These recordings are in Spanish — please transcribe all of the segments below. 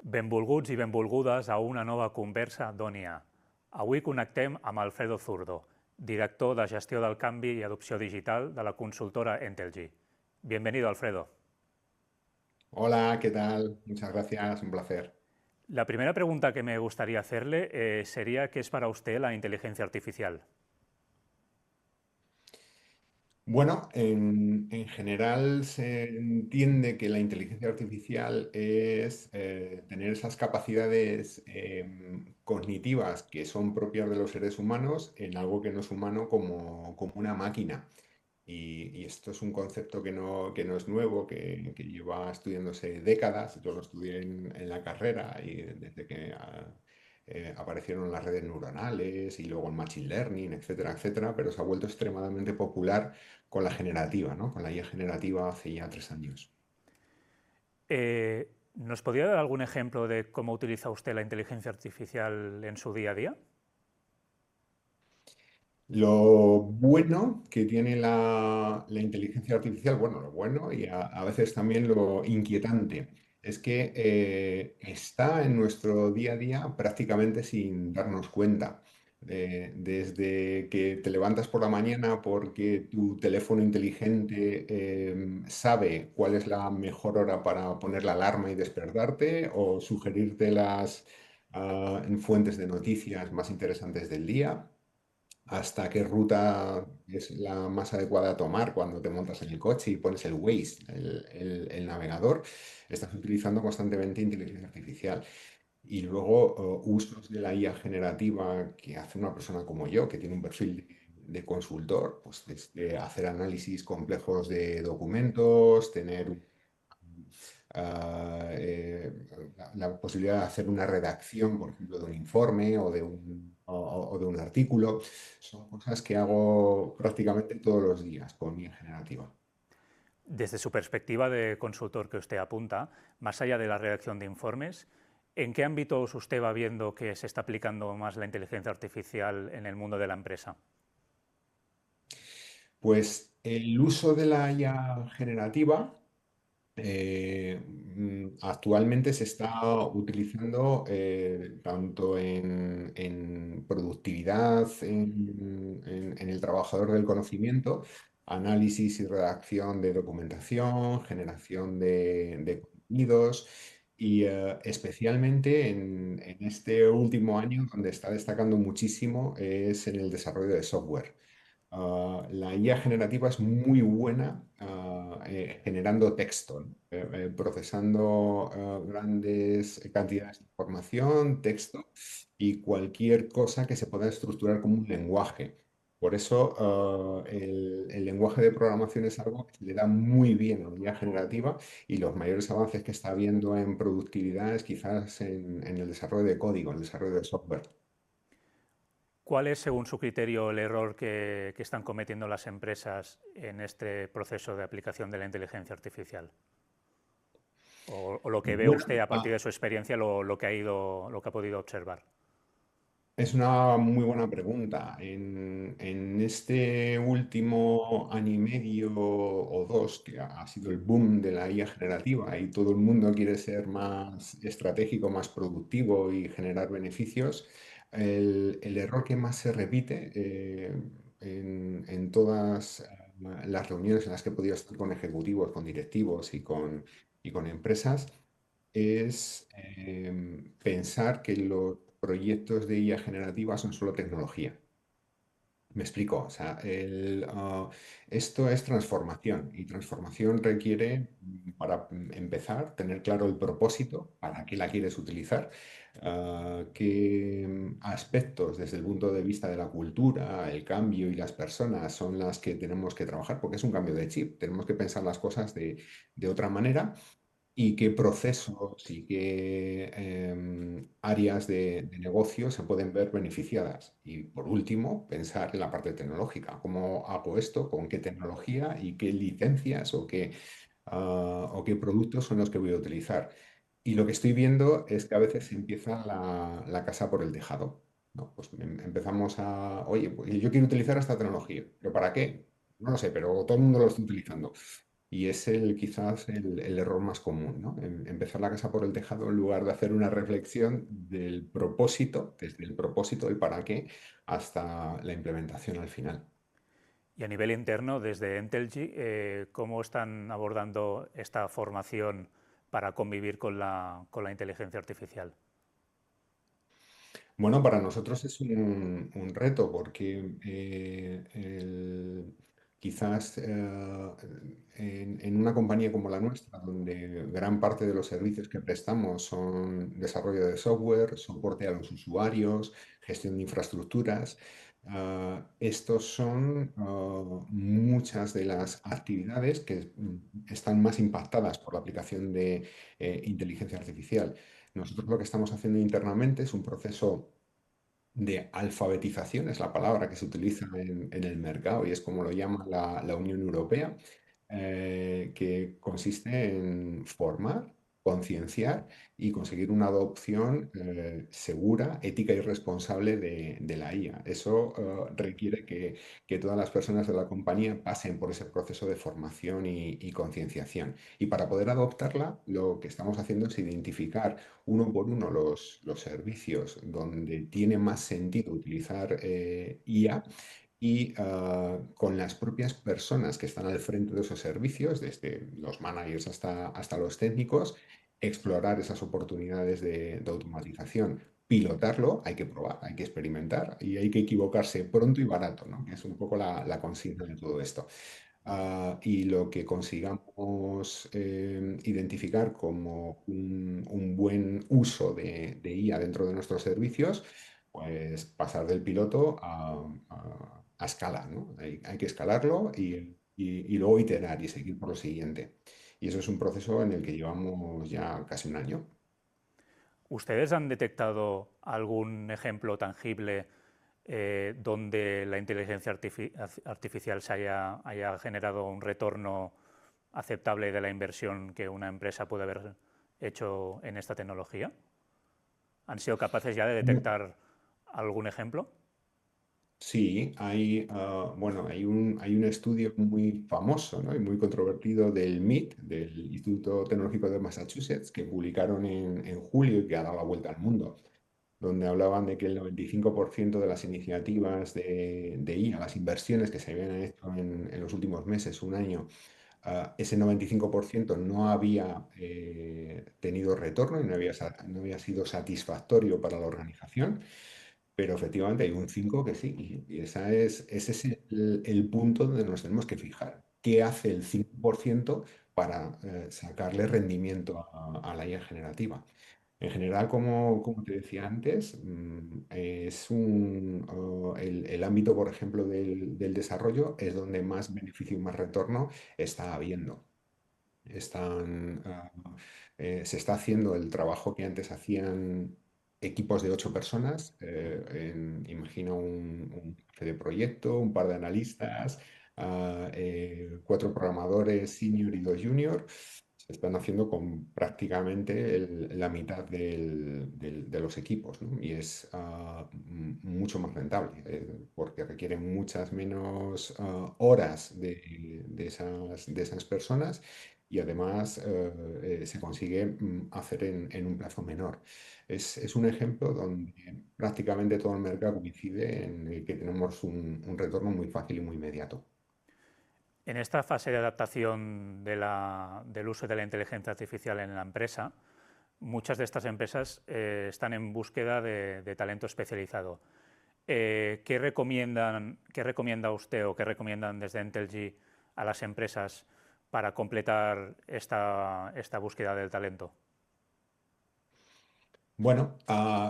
Benvolguts i benvolgudes a una nova conversa d'ONIA. Avui connectem amb Alfredo Zurdo, director de gestió del canvi i adopció digital de la consultora Entelgy. Bienvenido, Alfredo. Hola, ¿qué tal? Muchas gracias, un placer. La primera pregunta que me gustaría hacerle sería ¿qué es para usted la inteligencia artificial? Bueno, en general se entiende que la inteligencia artificial es tener esas capacidades cognitivas que son propias de los seres humanos en algo que no es humano como una máquina. Y esto es un concepto que no es nuevo, que lleva estudiándose décadas. Yo lo estudié en la carrera y desde que aparecieron las redes neuronales y luego el machine learning, etcétera, etcétera, pero se ha vuelto extremadamente popular con la generativa, ¿no? Con la IA generativa hace ya 3 años. ¿Nos podría dar algún ejemplo de cómo utiliza usted la inteligencia artificial en su día a día? Lo bueno que tiene la inteligencia artificial, bueno, lo bueno y a veces también lo inquietante, es que está en nuestro día a día prácticamente sin darnos cuenta. Desde que te levantas por la mañana porque tu teléfono inteligente sabe cuál es la mejor hora para poner la alarma y despertarte o sugerirte las fuentes de noticias más interesantes del día hasta qué ruta es la más adecuada a tomar cuando te montas en el coche y pones el Waze, el navegador, estás utilizando constantemente inteligencia artificial. Y luego usos de la IA generativa que hace una persona como yo, que tiene un perfil de consultor, pues desde hacer análisis complejos de documentos, tener la posibilidad de hacer una redacción, por ejemplo, de un informe o de un artículo. Son cosas que hago prácticamente todos los días con IA generativa. Desde su perspectiva de consultor que usted apunta, más allá de la redacción de informes, ¿en qué ámbitos usted va viendo que se está aplicando más la inteligencia artificial en el mundo de la empresa? Pues el uso de la IA generativa actualmente se está utilizando tanto en productividad, en el trabajador del conocimiento, análisis y redacción de documentación, generación de contenidos y especialmente en este último año donde está destacando muchísimo es en el desarrollo de software. La IA generativa es muy buena generando texto, ¿no? Procesando grandes cantidades de información, texto y cualquier cosa que se pueda estructurar como un lenguaje. Por eso el lenguaje de programación es algo que le da muy bien a la IA generativa y los mayores avances que está habiendo en productividad es quizás en el desarrollo de código, el desarrollo de software. ¿Cuál es, según su criterio, el error que están cometiendo las empresas en este proceso de aplicación de la inteligencia artificial? O lo que ve Bueno, usted a partir de su experiencia, lo que ha podido observar. es una muy buena pregunta. En este último año y medio o dos, que ha sido el boom de la IA generativa y todo el mundo quiere ser más estratégico, más productivo y generar beneficios, el error que más se repite en todas las reuniones en las que he podido estar con ejecutivos, con directivos y con empresas es pensar que los proyectos de IA generativa son solo tecnología. Me explico, o sea, esto es transformación y transformación requiere, para empezar, tener claro el propósito, para qué la quieres utilizar, qué aspectos desde el punto de vista de la cultura, el cambio y las personas son las que tenemos que trabajar, porque es un cambio de chip, tenemos que pensar las cosas de otra manera y qué procesos y qué áreas de negocio se pueden ver beneficiadas. Y por último, pensar en la parte tecnológica. ¿Cómo hago esto? ¿Con qué tecnología? ¿Y qué licencias o qué productos son los que voy a utilizar? Y lo que estoy viendo es que a veces se empieza la casa por el tejado. ¿No? Pues empezamos oye, pues yo quiero utilizar esta tecnología, ¿pero para qué? No lo sé, pero todo el mundo lo está utilizando. Y es quizás el error más común, ¿no? Empezar la casa por el tejado en lugar de hacer una reflexión del propósito, desde el propósito, el para qué, hasta la implementación al final. Y a nivel interno, desde Entelgy, ¿cómo están abordando esta formación para convivir con la inteligencia artificial? Bueno, para nosotros es un reto porque quizás en una compañía como la nuestra, donde gran parte de los servicios que prestamos son desarrollo de software, soporte a los usuarios, gestión de infraestructuras, estos son muchas de las actividades que están más impactadas por la aplicación de inteligencia artificial. Nosotros lo que estamos haciendo internamente es un proceso de alfabetización, es la palabra que se utiliza en el mercado y es como lo llama la Unión Europea, que consiste en formar, concienciar y conseguir una adopción segura, ética y responsable de la IA. Eso requiere que todas las personas de la compañía pasen por ese proceso de formación y concienciación. Y para poder adoptarla, lo que estamos haciendo es identificar uno por uno los servicios donde tiene más sentido utilizar IA y con las propias personas que están al frente de esos servicios, desde los managers hasta los técnicos, explorar esas oportunidades de automatización. Pilotarlo, hay que probar, hay que experimentar y hay que equivocarse pronto y barato, ¿no? Que es un poco la consigna de todo esto. Y lo que consigamos identificar como un buen uso de IA dentro de nuestros servicios, pues pasar del piloto a escala, ¿no? Hay que escalarlo y luego iterar y seguir por lo siguiente. Y eso es un proceso en el que llevamos ya casi un año. ¿Ustedes han detectado algún ejemplo tangible donde la inteligencia artificial haya generado un retorno aceptable de la inversión que una empresa puede haber hecho en esta tecnología? ¿Han sido capaces ya de detectar algún ejemplo? Sí, bueno, hay un estudio muy famoso, ¿no? Y muy controvertido del MIT, del Instituto Tecnológico de Massachusetts, que publicaron en julio y que ha dado la vuelta al mundo, donde hablaban de que el 95% de las iniciativas de IA, las inversiones que se habían hecho en los últimos meses, un año, ese 95% no había tenido retorno y no había sido satisfactorio para la organización. Pero efectivamente hay un 5 que sí, y ese es el punto donde nos tenemos que fijar. ¿Qué hace el 5% para sacarle rendimiento a la IA generativa? En general, como te decía antes, es el ámbito, por ejemplo, del desarrollo es donde más beneficio y más retorno está habiendo. Se está haciendo el trabajo que antes hacían equipos de 8 personas. Imagina un jefe de proyecto, un par de analistas, 4 programadores senior y 2 junior. Se están haciendo con prácticamente la mitad de los equipos, ¿no? Y es mucho más rentable porque requiere muchas menos horas de esas personas y además se consigue hacer en un plazo menor. Es un ejemplo donde prácticamente todo el mercado coincide en el que tenemos un retorno muy fácil y muy inmediato. En esta fase de adaptación del uso de la inteligencia artificial en la empresa, muchas de estas empresas están en búsqueda de talento especializado. ¿Qué recomienda usted o qué recomiendan desde Entelgy a las empresas para completar esta búsqueda del talento? Bueno,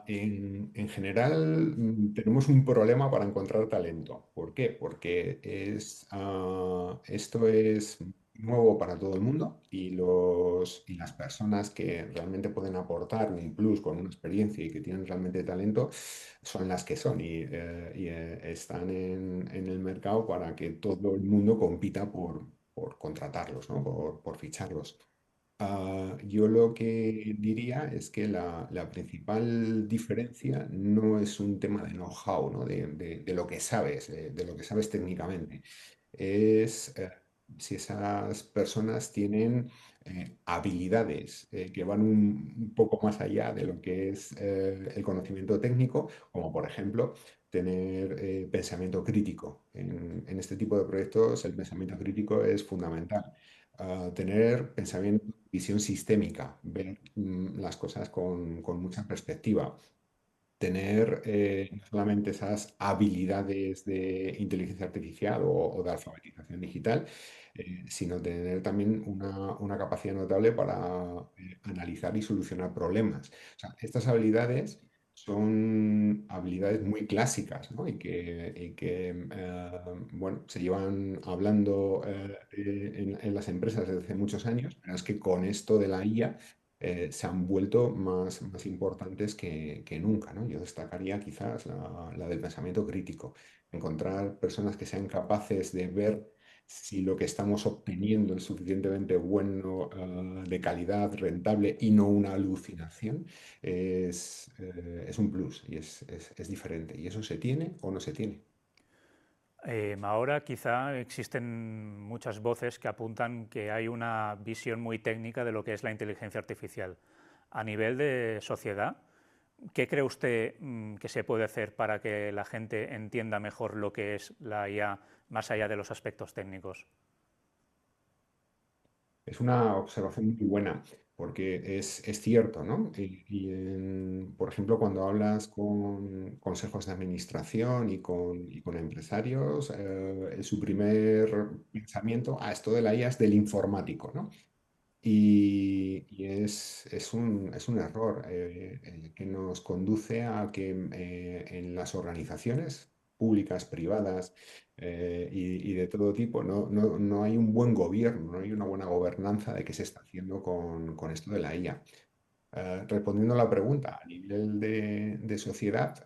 en general tenemos un problema para encontrar talento. ¿Por qué? Porque esto es nuevo para todo el mundo y las personas que realmente pueden aportar un plus con una experiencia y que tienen realmente talento son las que son y están en el mercado para que todo el mundo compita por contratarlos, ¿no? Por ficharlos. Yo lo que diría es que la principal diferencia no es un tema de know-how, ¿no? De lo que sabes, de lo que sabes técnicamente. Es si esas personas tienen habilidades que van un poco más allá de lo que es el conocimiento técnico, como por ejemplo tener pensamiento crítico. En este tipo de proyectos el pensamiento crítico es fundamental. Tener pensamiento, visión sistémica, ver las cosas con mucha perspectiva, tener no solamente esas habilidades de inteligencia artificial o de alfabetización digital, sino tener también una capacidad notable para analizar y solucionar problemas. O sea, estas habilidades son habilidades muy clásicas, ¿no? Bueno, se llevan hablando en las empresas desde hace muchos años, pero es que con esto de la IA se han vuelto más importantes que nunca, ¿no? Yo destacaría quizás la del pensamiento crítico, encontrar personas que sean capaces de ver si lo que estamos obteniendo es suficientemente bueno, de calidad, rentable y no una alucinación, es un plus y es diferente. ¿Y eso se tiene o no se tiene? Ahora quizá existen muchas voces que apuntan que hay una visión muy técnica de lo que es la inteligencia artificial. A nivel de sociedad, ¿qué cree usted que se puede hacer para que la gente entienda mejor lo que es la IA más allá de los aspectos técnicos? Es una observación muy buena, porque es cierto, ¿no? Por ejemplo, cuando hablas con consejos de administración y con empresarios, su primer pensamiento, esto de la IA es del informático, ¿no? Y es un error que nos conduce a que en las organizaciones públicas, privadas y de todo tipo no hay un buen gobierno, no hay una buena gobernanza de qué se está haciendo con esto de la IA. Respondiendo a la pregunta, a nivel de sociedad,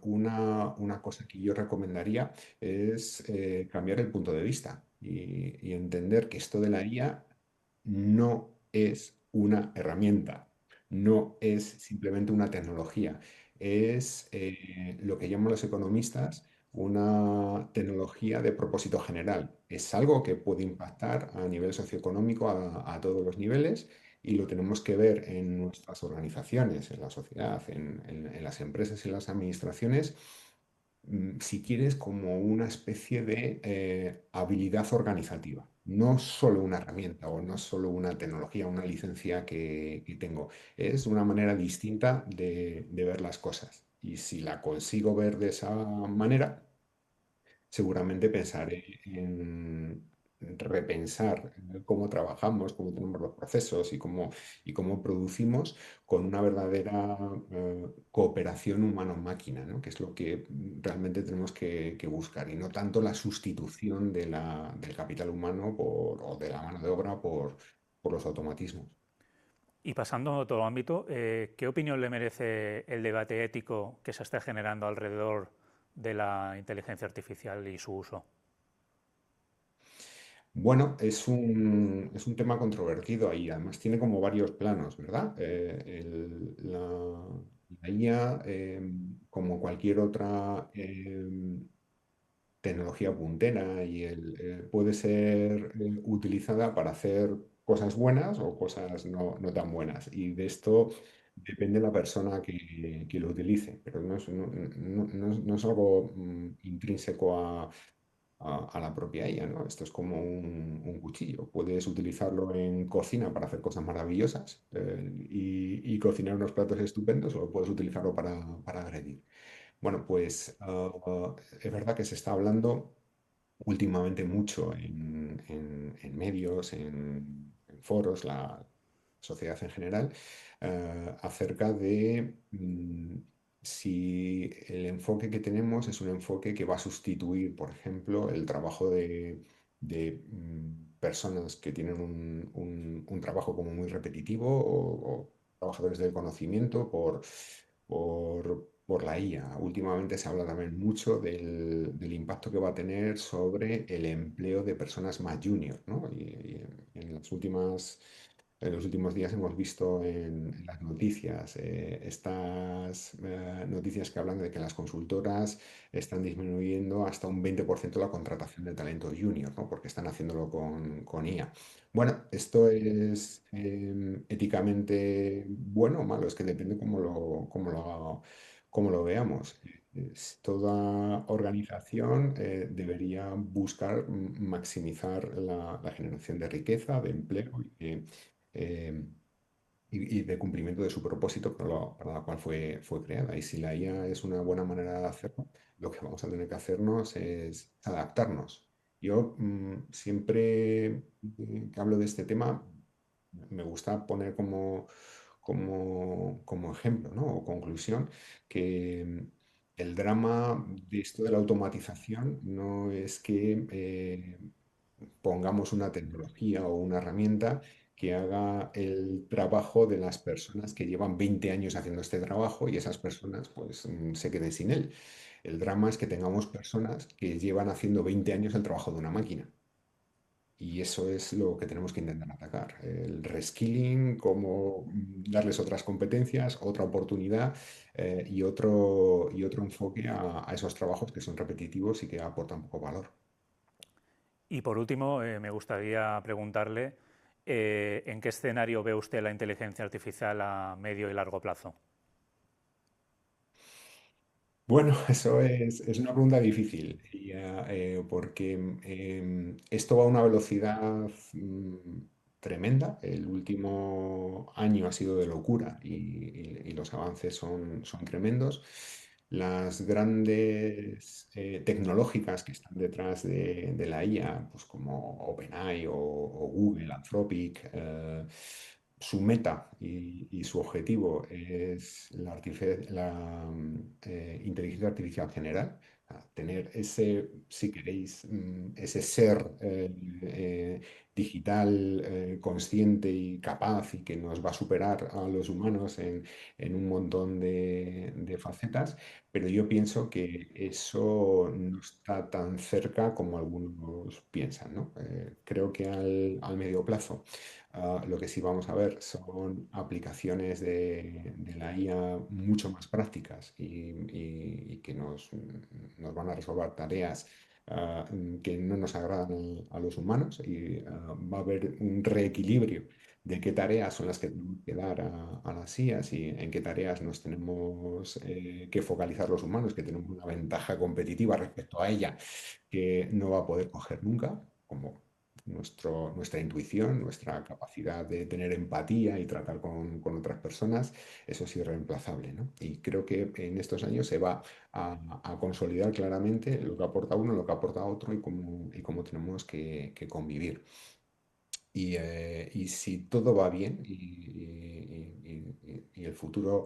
una cosa que yo recomendaría es cambiar el punto de vista y entender que esto de la IA no es una herramienta, no es simplemente una tecnología, es lo que llaman los economistas una tecnología de propósito general. Es algo que puede impactar a nivel socioeconómico a todos los niveles y lo tenemos que ver en nuestras organizaciones, en la sociedad, en las empresas y en las administraciones, si quieres, como una especie de habilidad organizativa. No solo una herramienta o no solo una tecnología, una licencia que tengo. Es una manera distinta de ver las cosas. Y si la consigo ver de esa manera, seguramente pensaré en repensar cómo trabajamos, cómo tenemos los procesos y cómo producimos con una verdadera cooperación humano-máquina, ¿no? Que es lo que realmente tenemos que buscar y no tanto la sustitución del capital humano o de la mano de obra por los automatismos. Y pasando a otro ámbito, ¿qué opinión le merece el debate ético que se está generando alrededor de la inteligencia artificial y su uso? Bueno, es un tema controvertido ahí, además tiene como varios planos, ¿verdad? La IA, como cualquier otra tecnología puntera, puede ser utilizada para hacer cosas buenas o cosas no tan buenas. Y de esto depende la persona que lo utilice, pero no es algo intrínseco a la propia IA, ¿no? Esto es como un cuchillo. Puedes utilizarlo en cocina para hacer cosas maravillosas y cocinar unos platos estupendos o puedes utilizarlo para agredir. Bueno, pues es verdad que se está hablando últimamente mucho en medios, en foros, la sociedad en general, acerca de si el enfoque que tenemos es un enfoque que va a sustituir, por ejemplo, el trabajo de personas que tienen un trabajo como muy repetitivo o trabajadores del conocimiento por la IA. Últimamente se habla también mucho del impacto que va a tener sobre el empleo de personas más junior, ¿no? Y en las últimas En los últimos días hemos visto en las noticias estas noticias que hablan de que las consultoras están disminuyendo hasta un 20% la contratación de talento junior, ¿no? Porque están haciéndolo con IA. Bueno, esto es éticamente bueno o malo, es que depende cómo lo veamos. Toda organización debería buscar maximizar la generación de riqueza, de empleo eh, y de cumplimiento de su propósito para la cual fue creada. Y si la IA es una buena manera de hacerlo, lo que vamos a tener que hacernos es adaptarnos. Yo siempre que hablo de este tema, me gusta poner como ejemplo, ¿no? O conclusión que el drama de esto de la automatización no es que pongamos una tecnología o una herramienta que haga el trabajo de las personas que llevan 20 años haciendo este trabajo y esas personas pues se queden sin él. El drama es que tengamos personas que llevan haciendo 20 años el trabajo de una máquina. Y eso es lo que tenemos que intentar atacar. El reskilling, cómo darles otras competencias, otra oportunidad y otro enfoque a esos trabajos que son repetitivos y que aportan poco valor. Y por último, me gustaría preguntarle en qué escenario ve usted la inteligencia artificial a medio y largo plazo. Bueno, eso es una pregunta difícil, porque esto va a una velocidad tremenda. El último año ha sido de locura y los avances son tremendos. Las grandes tecnológicas que están detrás de la IA, pues como OpenAI o Google, Anthropic, su meta y su objetivo es la inteligencia artificial general, tener ese, si queréis, ese ser digital, consciente y capaz y que nos va a superar a los humanos en un montón de facetas, pero yo pienso que eso no está tan cerca como algunos piensan, ¿no? Creo que al medio plazo. Lo que sí vamos a ver son aplicaciones de la IA mucho más prácticas y que nos van a resolver tareas que no nos agradan a los humanos y va a haber un reequilibrio de qué tareas son las que tenemos que dar a las IAs y en qué tareas nos tenemos que focalizar los humanos, que tenemos una ventaja competitiva respecto a ella que no va a poder coger nunca, como nuestra intuición, nuestra capacidad de tener empatía y tratar con otras personas, eso es irreemplazable, ¿no? Y creo que en estos años se va a consolidar claramente lo que aporta uno, lo que aporta otro y cómo tenemos que convivir. Y si todo va bien y el futuro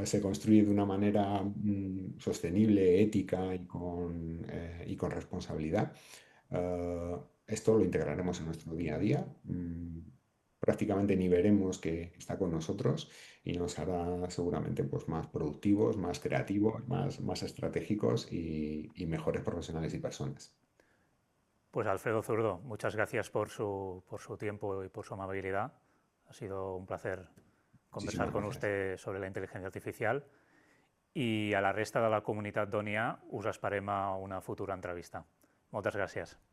se construye de una manera sostenible, ética y con responsabilidad, esto lo integraremos en nuestro día a día. Prácticamente ni veremos que está con nosotros y nos hará seguramente pues, más productivos, más creativos, más estratégicos y mejores profesionales y personas. Pues Alfredo Zurdo, muchas gracias por su tiempo y por su amabilidad. Ha sido un placer conversar Muchísimas con gracias. usted sobre la inteligencia artificial i a la resta de la comunitat d'ONIA us esperem a una futura entrevista. Moltes gràcies.